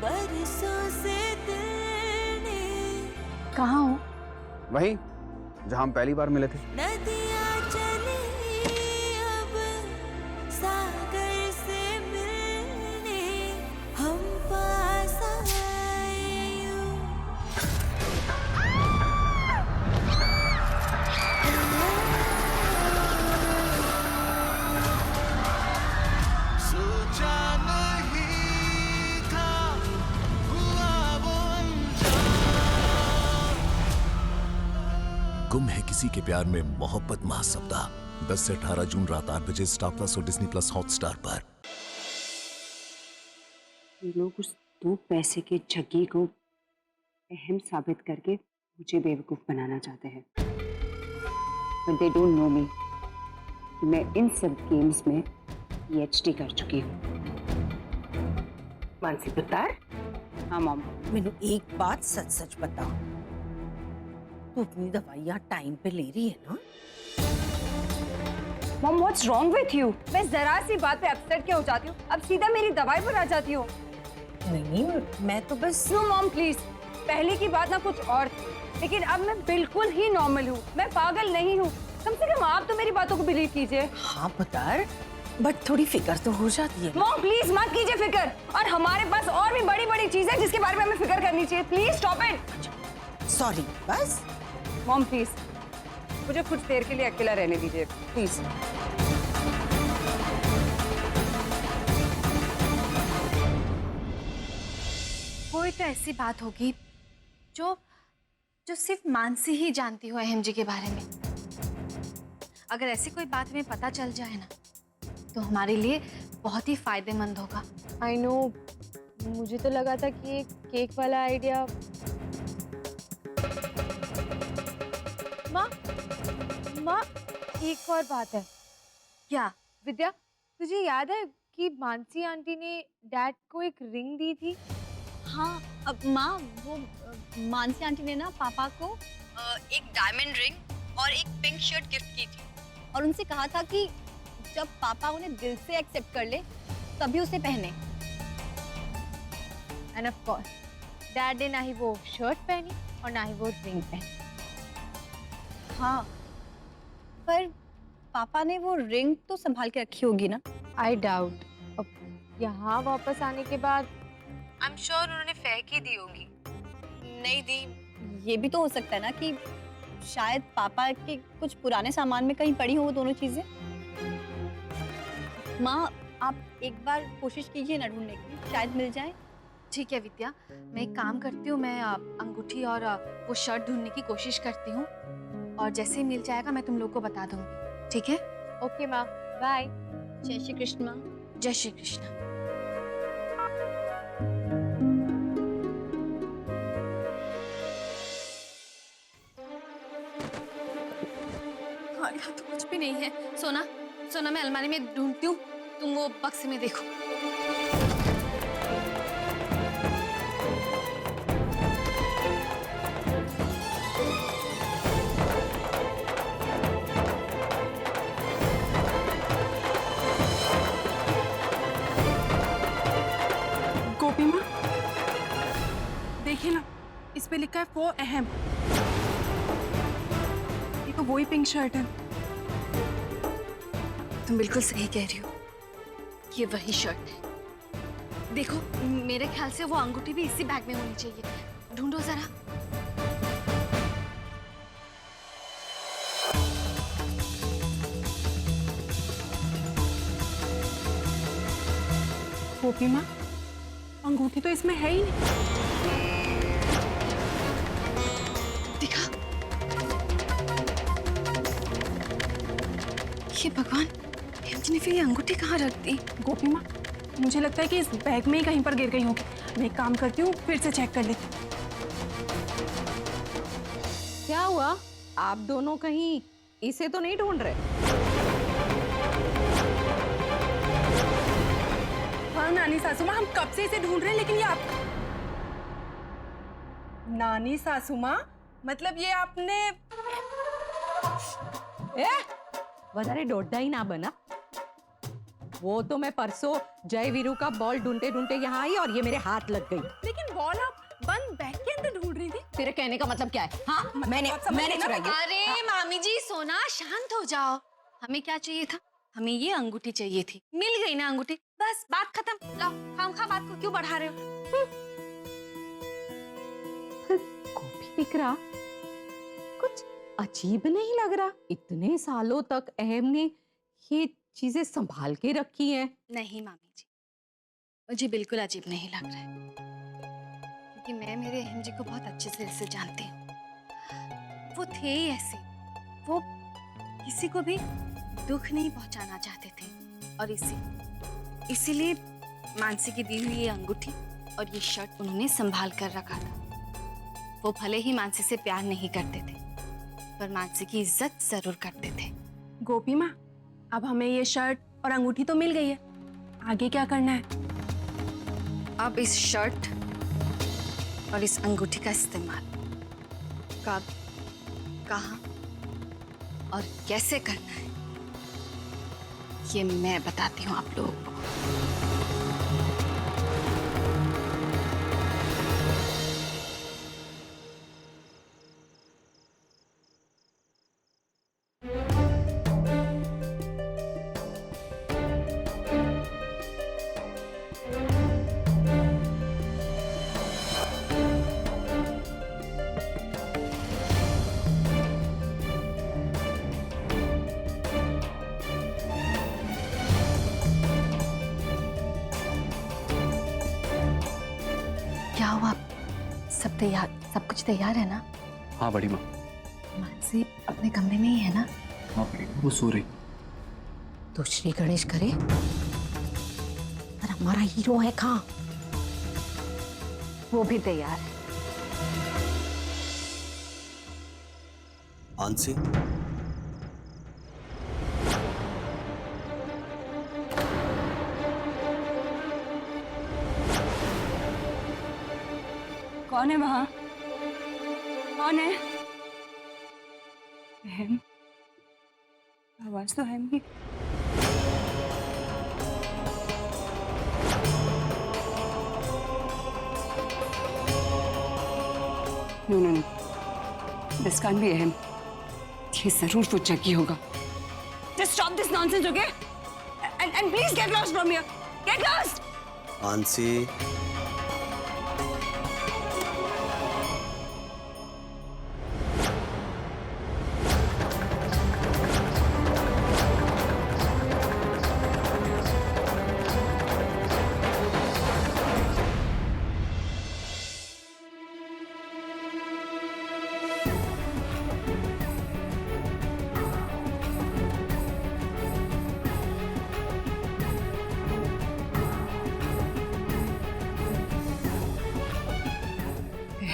बरसों से दिल ने कहाँ हो? वहीं जहां हम पहली बार मिले थे। नदियाँ चली अब सागर से मिलने, हम पास आए यूं। सोचा नहीं था हुआ वो गुम है किसी के प्यार में मोहब्बत महासप्ताह 10 से 18 जून रात 8 बजे स्टार प्लस और डिज्नी प्लस हॉटस्टार पर। ये लोग उस 2 पैसे के झग्गी को अहम साबित करके मुझे बेवकूफ बनाना चाहते हैं। But they don't know me कि मैं इन सब गेम्स में PhD कर चुकी हूँ। मानसी पुत्र, हाँ मॉम। मैनू एक बात सच सच बता, तू अपनी दवाइयाँ टाइम पे ले रही है ना? Mom what's wrong with you? मैं जरा सी बात पे अपसेट क्या हो जाती हूँ, अब सीधा मेरी दवाई पर आ जाती हूँ। नहीं, मैं तो बस। नो मॉम प्लीज, पहले की बात ना कुछ और थी, लेकिन अब मैं बिल्कुल ही नॉर्मल हूँ। मैं पागल नहीं हूँ। कम से कम आप तो मेरी बातों को बिलीव कीजिए। हाँ पुत्र, बट थोड़ी फिक्र तो हो जाती है। मॉम प्लीज मत कीजिए फिक्र, और हमारे पास और भी बड़ी बड़ी चीजें जिसके बारे में हमें फिक्र करनी चाहिए। Please stop it. सॉरी, बस। मॉम प्लीज मुझे कुछ देर के लिए अकेला रहने दीजिए प्लीज। कोई तो ऐसी बात होगी जो जो सिर्फ मानसी ही जानती हो अहम जी के बारे में। अगर ऐसी कोई बात हमें पता चल जाए ना, तो हमारे लिए बहुत ही फायदेमंद होगा। आई नो, मुझे तो लगा था कि ये केक वाला आइडिया। माँ, एक और बात है। क्या? विद्या, तुझे याद है कि मानसी आंटी ने डैड को एक रिंग दी थी? हाँ, अब माँ, वो मानसी आंटी ने ना पापा को एक डायमंड रिंग और एक पिंक शर्ट गिफ्ट की थी, और उनसे कहा था कि जब पापा उन्हें दिल से एक्सेप्ट कर ले तभी उसे पहने। एंड ऑफ कोर्स डैड ने ना ही वो शर्ट पहनी और ना ही वो रिंग पहनी। हाँ, पर पापा ने वो रिंग तो संभाल के रखी होगी ना? I doubt. अब यहाँ वापस आने के बाद आई एम श्योर उन्होंने फेंक ही दी होगी। नहीं दी, ये भी तो हो सकता है ना कि शायद पापा के कुछ पुराने सामान में कहीं पड़ी हो वो दोनों चीजें। माँ, आप एक बार कोशिश कीजिए ना ढूंढने की, शायद मिल जाए। ठीक है विद्या, मैं एक काम करती हूँ, मैं अंगूठी और वो शर्ट ढूंढने की कोशिश करती हूँ, और जैसे ही मिल जाएगा मैं तुम लोग को बता दूंगी। ठीक है? ओके माँ, बाय। जय श्री कृष्ण माँ। जय श्री कृष्ण। यहाँ तो कुछ भी नहीं है। सोना, सोना, मैं अलमारी में ढूंढती हूँ, तुम वो बक्से में देखो। गोपी माँ, देखिए ना, इस पे लिखा है वो अहम। ये तो वही पिंक शर्ट है। तुम बिल्कुल सही कह रही हो, ये वही शर्ट है। देखो, मेरे ख्याल से वो अंगूठी भी इसी बैग में होनी चाहिए। ढूंढो जरा। गोपी माँ, अंगूठी तो इसमें है ही नहीं। दिखा। ये भगवान, ने फिर ये अंगूठी कहाँ रख दी? गोपी माँ, मुझे लगता है कि इस बैग में ही कहीं पर गिर गई होगी। मैं एक काम करती हूँ, फिर से चेक कर लेती हूँ। क्या हुआ? आप दोनों कहीं इसे तो नहीं ढूंढ रहे? हाँ नानी सासू माँ, हम कब से इसे ढूंढ रहे हैं, लेकिन ये आप। नानी सासू माँ, मतलब ये आपने। વધારે દોઢાઈ ના બના. वो तो मैं परसों जय वीरू का बॉल ढूंढते ढूंढते यहाँ आई और ये मेरे हाथ लग गई। लेकिन बॉल आप बंद बैग के अंदर ढूंढ रही थी। तेरे कहने का मतलब क्या है? हाँ, मैंने चुराई है। अरे मामी जी सोना शांत हो जाओ। हमें क्या चाहिए था? हमें ये अंगूठी चाहिए थी, मिल गई ना अंगूठी, बस बात खत्म। लाओ, खामखा बात को क्यों बढ़ा रहे हो? कॉपी दिख रहा, कुछ अजीब नहीं लग रहा? इतने सालों तक अहम ने ये चीजें संभाल के रखी हैं। नहीं मामी जी, मुझे बिल्कुल अजीब नहीं लग रहा है, क्योंकि मैं मेरे अहम जी को बहुत अच्छे से जानती हूँ। वो थे ही ऐसे, वो किसी को भी दुख नहीं पहुंचाना चाहते थे, और इसीलिए मानसी की दी हुई ये अंगूठी और ये शर्ट उन्होंने संभाल कर रखा था। वो भले ही मानसी से प्यार नहीं करते थे, पर मानसी की इज्जत जरूर करते थे। गोपी माँ, अब हमें ये शर्ट और अंगूठी तो मिल गई है, आगे क्या करना है? अब इस शर्ट और इस अंगूठी का इस्तेमाल कब, कहाँ और कैसे करना है, ये मैं बताती हूँ आप लोगों को। क्या हुआ? सब तैयार, सब कुछ तैयार है ना? हाँ बड़ी माँ। मानसी अपने कमरे में ही है ना? हाँ बड़ी माँ, वो सो रही। तो श्री गणेश करे, पर हमारा हीरो है कहाँ? वो भी तैयार है। मानसी, कौन है वहां? कौन है? अहम, आवाज तो अहम की। No no no, this can't be अहम। ये जरूर वो जगी होगा। Just stop this nonsense, okay? And please get lost from here. Get lost. Mansi,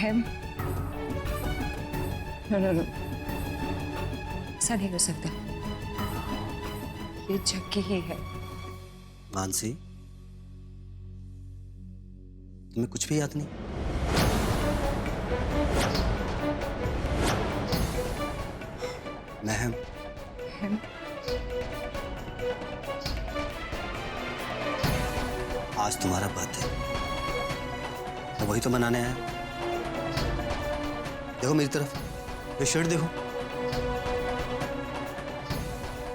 अहम, नो नो नो, ऐसा नहीं हो सकता। ये जग्गी ही है। मानसी, तुम्हें कुछ भी याद नहीं? महम, अहम, आज तुम्हारा बर्थडे, मैं वही तो मनाने आया। देखो मेरी तरफ, ये शर्ट देखो,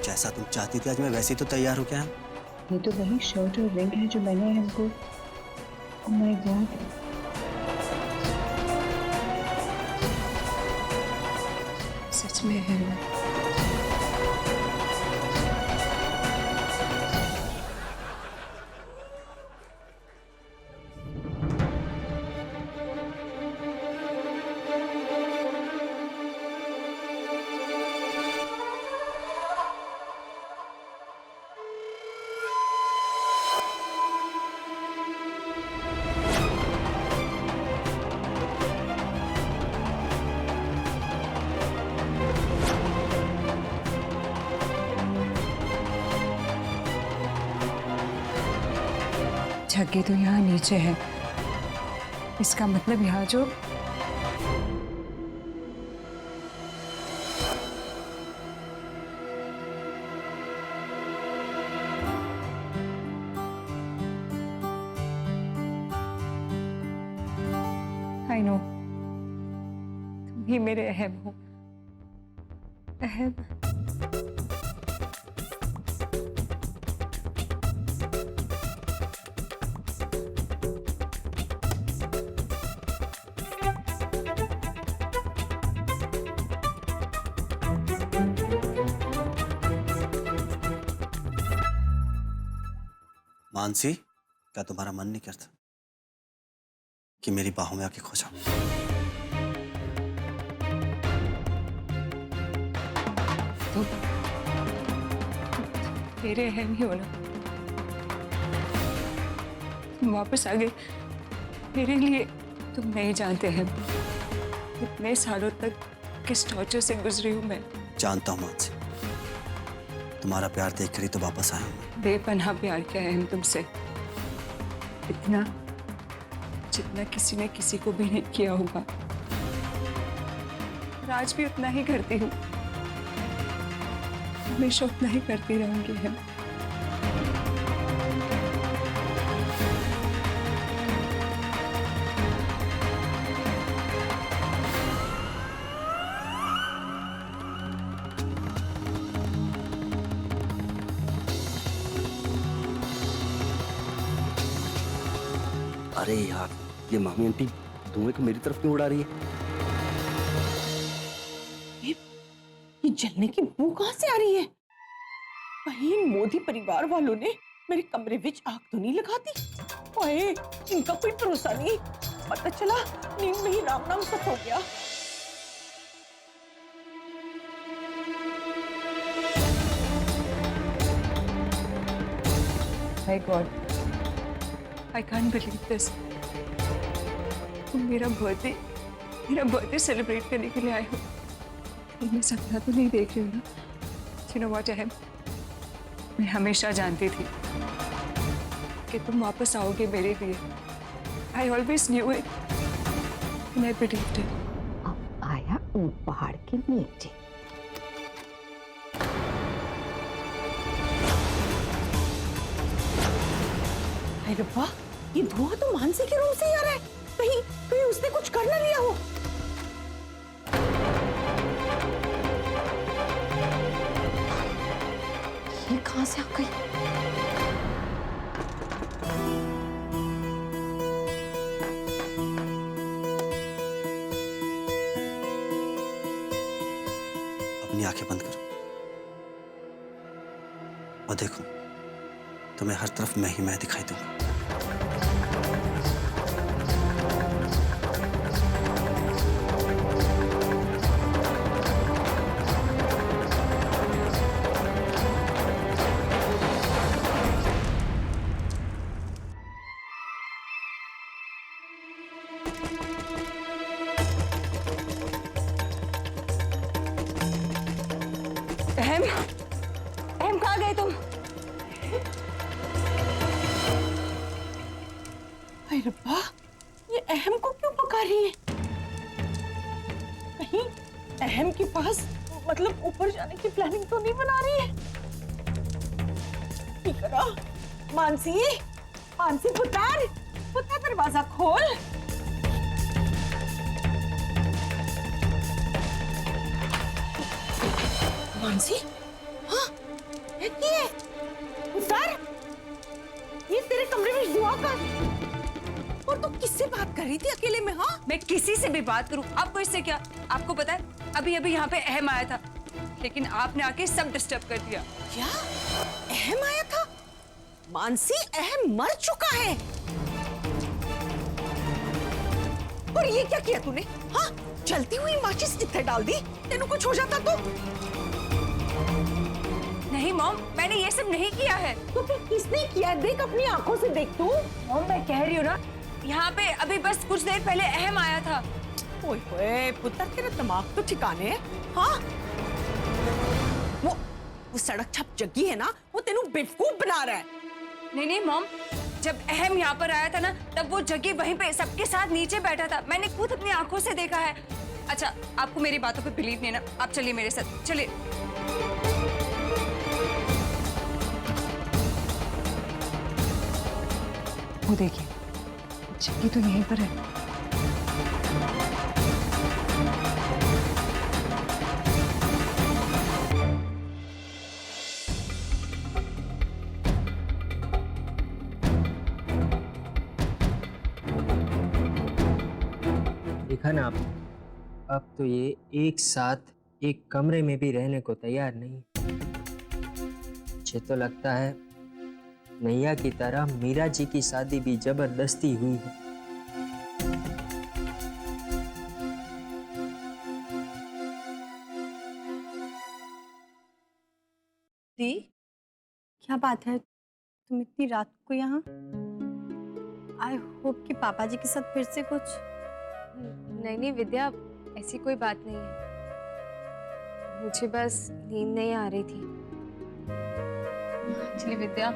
जैसा तुम चाहती थी आज मैं वैसे ही तो तैयार हो गया। ये तो वही शर्ट और रिंग है जो मैंने हमको। ओह माय गॉड, सच में है। जग्गी तो यहाँ नीचे है, इसका मतलब यहाँ जो ही मेरे अहम हो। अहम। मानसी, क्या तुम्हारा मन नहीं करता कि मेरी बाहों में आके खो जाओ? तुम मेरे अहम ही हो ना। तुम वापस आ गए मेरे लिए। तुम नहीं जानते हैं इतने सालों तक किस टॉर्चर से गुजरी हूं मैं। जानता हूँ मानसी, तुम्हारा प्यार देख कर ही तो वापस आया हूँ। बेपनाह प्यार किया है हम तुमसे, इतना जितना किसी ने किसी को भी नहीं किया होगा। और आज भी उतना ही करती हूँ, हमेशा उतना ही करती रहूंगी हम। अरे यार, ये मामी आंटी धुएं को मेरी तरफ क्यों उड़ा रही है? ये जलने की बू कहां से आ रही है? कहीं मोदी परिवार वालों ने मेरे कमरे विच आग तो नहीं लगा दी? ओए, इनका कोई भरोसा नहीं। पता चला नींद में ही राम नाम सब हो गया। My God, I can't believe this. तुम मेरा बर्थडे सेलिब्रेट करने के लिए आए हो। तुम सपना तो नहीं देख रही हो ना? You know what, अहम? मैं हमेशा जानती थी कि तुम वापस आओगे मेरे लिए। I always knew it. And I believed it. अब आया ऊंट पहाड़ के नीचे। अरे रब्बा, ये धुआं तो मानसी के रूम से ही आ रहा है। कहीं उसने कुछ कर ना लिया हो। ये कहां से आ गई? अपनी आंखें बंद करो और देखो, तुम्हें हर तरफ मैं ही मैं दिखाई दूंगा। अहम कहाँ गए तुम? अरे रब्बा, ये अहम को क्यों पुकार रही है? कहीं अहम के पास मतलब ऊपर जाने की प्लानिंग तो नहीं बना रही है? ठीक करा। मानसी पुत्र दरवाजा खोल। मानसी, हाँ, ये उतर। ये तेरे कमरे में धुआं का। और तू किससे बात कर रही थी अकेले में? हाँ, मैं किसी से भी बात करूं, आपको इससे क्या? आपको पता है अभी यहाँ पे अहम आया था, लेकिन आपने आके सब डिस्टर्ब कर दिया। क्या अहम आया था? मानसी, अहम मर चुका है। और ये क्या किया तूने? हाँ, जलती हुई माचिस इत्थे डाल दी। तेनू कुछ हो जाता तो? नहीं मॉम, मैंने ये सब नहीं किया है। तो फिर किसने किया? देख, अपनी आंखों से देख तू। मॉम, मैं कह रही हूँ ना, यहाँ पे अभी बस कुछ देर पहले अहम आया था। ओए होए, पुत्र तेरा दिमाग तो ठिकाने है। हाँ, वो सड़क छप जग्गी है ना, वो तेनू बेवकूफ बना रहा है। नहीं मॉम, जब अहम यहाँ पर आया था ना, तब वो जग्गी वहीं पे सबके साथ नीचे बैठा था। मैंने खुद अपनी आंखों से देखा है। अच्छा, आपको मेरी बातों पे बिलीव नहीं है ना? आप चलिए मेरे साथ, चलिए। वो देखिए, जग्गी तो यहीं पर है। देखा ना आप, अब तो ये एक साथ एक कमरे में भी रहने को तैयार नहीं। मुझे तो लगता है नैया की तरह मीरा जी की शादी भी जबरदस्ती हुई है। दी, क्या बात है, तुम इतनी रात को यहाँ? आई होप कि पापा जी के साथ फिर से कुछ। नहीं नहीं विद्या, ऐसी कोई बात नहीं है, मुझे बस नींद नहीं आ रही थी। एक्चुअली विद्या,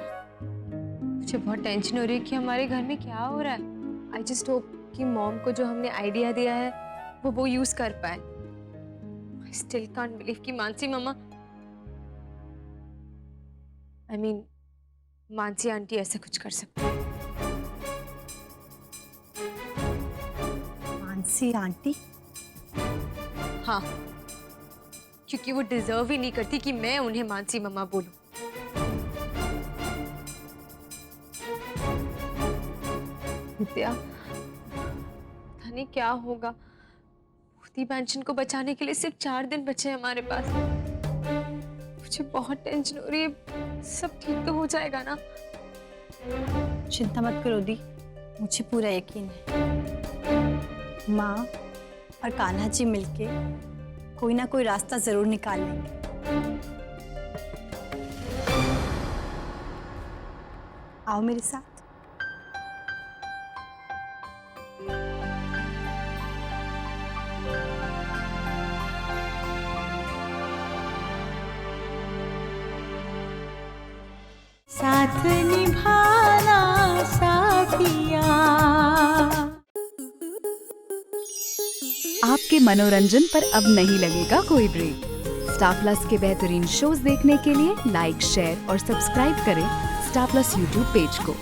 मुझे बहुत टेंशन हो रही है कि हमारे घर में क्या हो रहा है। आई जस्ट होप कि मॉम को जो हमने आइडिया दिया है वो यूज कर पाए। आई स्टिल कांट बिलीव कि मानसी मम्मा, आई मीन मानसी आंटी ऐसा कुछ कर सकती है। मानसी आंटी? हाँ, क्योंकि वो डिजर्व ही नहीं करती कि मैं उन्हें मानसी मम्मा बोलूं। विद्या, पता नहीं क्या होगा। मोदी पेंशन को बचाने के लिए सिर्फ 4 दिन बचे हैं हमारे पास। मुझे बहुत टेंशन हो रही है। सब ठीक तो हो जाएगा ना? चिंता मत करो दी, मुझे पूरा यकीन है माँ और कान्हा जी मिलके कोई ना कोई रास्ता जरूर निकाल लेंगे। आओ मेरे साथ। साथ निभाना साथिया। आपके मनोरंजन पर अब नहीं लगेगा कोई ब्रेक। स्टार प्लस के बेहतरीन शोज देखने के लिए लाइक, शेयर और सब्सक्राइब करें स्टार प्लस यूट्यूब पेज को।